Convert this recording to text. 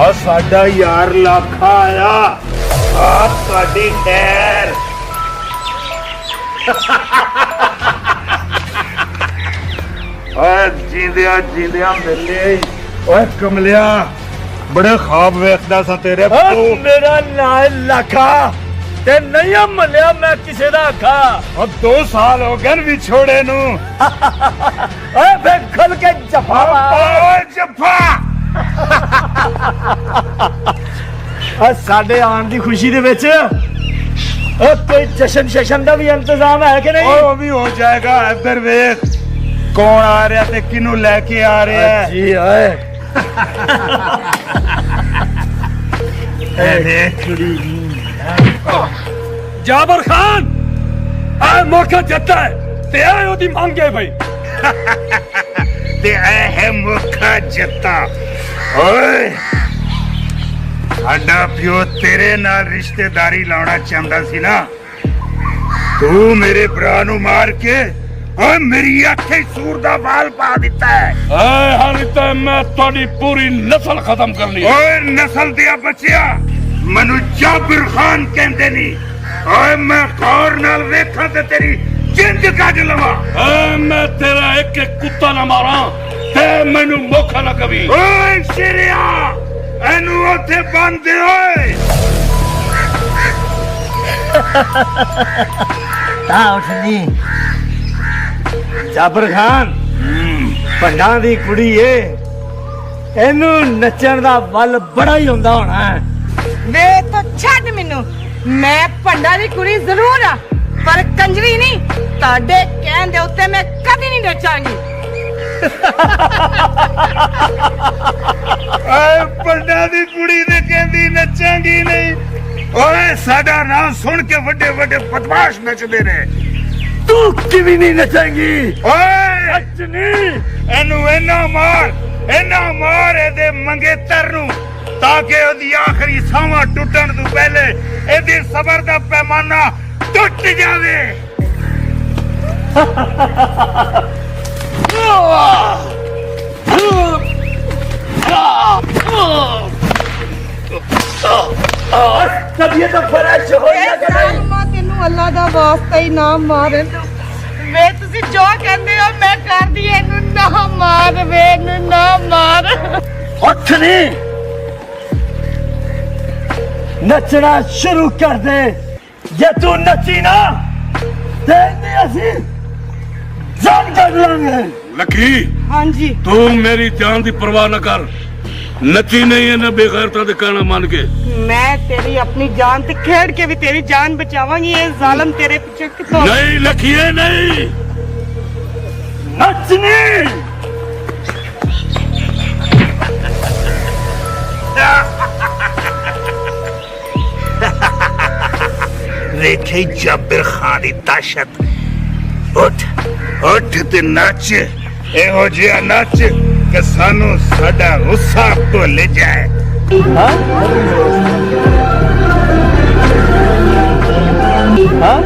आ साडा यार लाखा आया आ साडी खैर जींदिया जींदिया मिले ओए कमलिया बड़े ख्वाब वेखदा सा तेरे मेरा नाम लाखा ते नहीं मलिया मैं किसे दा आखा अब 2 साल हो गए विछोड़े नू ओए बे खुल के जफा ओए जफा साडे आन दी खुशी दे विच कोई जशन शशन का भी इंतजाम है कि नहीं? वो भी हो जाएगा। इधर वेख कौन आ रहा ते किनू लेके आ रहा है जी ओए जाबर खान आ मौका जत्ता है ते आए ओदी मांगे भाई ते आए है मौका जत्ता ओए साडा प्यो तेरे नाल रिश्तेदारी लाना चाहता सी ना तू मेरे भरा नू मार के और मेरी अखे सूर दा बाल पा दिता है हाली तो मैं थोड़ी पूरी नस्ल खत्म करनी ओए नस्ल दिया बचिया मनु जाबिर खान कहंदे नी ओए मैं गौर नाल वेखा ते तेरी जिंद कट लवा मैं तेरा एक एक कुत्ता ना मारा ते मैनू मौका ना कभी ओए शेरिया एनू ओथे बंद दे ओए ता उठनी जाबर खान पंडा दी कुड़ी है एनू नचण दा बल बड़ा ही हुंदा होना है वे तो छੱਡ ਮੈਨੂੰ मैं ਭੰਡਾ ਦੀ ਕੁੜੀ ਜ਼ਰੂਰ ਆ ਪਰ ਕੰਜਰੀ ਨਹੀਂ ਤੁਹਾਡੇ ਕਹਿਣ ਦੇ ਉੱਤੇ ਮੈਂ ਕਦੀ ਨਹੀਂ ਨੱਚਾਂਗੀ ओए पंडा दी कुड़ी ने कहंदी नचांगी नहीं ओए साडा नाम सुन के बड़े बड़े बदमाश नचदे ने तू किवी नहीं नचेंगी ओए नचनी एनू एना मार एदे मंगेतर नू ताकि ओदी आखिरी सावा टुटण तो पहले एदे सबर दा पैमाना टूट जावे तबीयत फ्रेश हो या कि नहीं ਮਾਂ ਤੈਨੂੰ ਅੱਲਾ ਦਾ ਵਾਸਤਾ ਹੀ ਨਾ ਮਾਰਨ ਵੇ ਤੁਸੀਂ ਜੋ ਕਹਿੰਦੇ ਹੋ ਮੈਂ ਕਰਦੀ ਇਹਨੂੰ ਨਾ ਮਾਰ ਵੇ ਇਹਨੂੰ ਨਾ ਮਾਰ उठ नहीं नचना शुरू कर दे जे तू नची ना ते असी जान कर लांगे लकी ਹਾਂਜੀ तू मेरी जान दी परवाह न कर नची नहीं है ना बेगैरता दे कहना मान के मैं तेरी अपनी जान ते खेड़ के भी तेरी जान बचावांगी ये जालिम तेरे पीछे कितों नहीं लखिए नहीं नचनी वेखे जाबिर खान दी ताशत उठ उठ ते नच एहो जिहा नच कि सानू साडा गुस्सा भुल जाए हाँ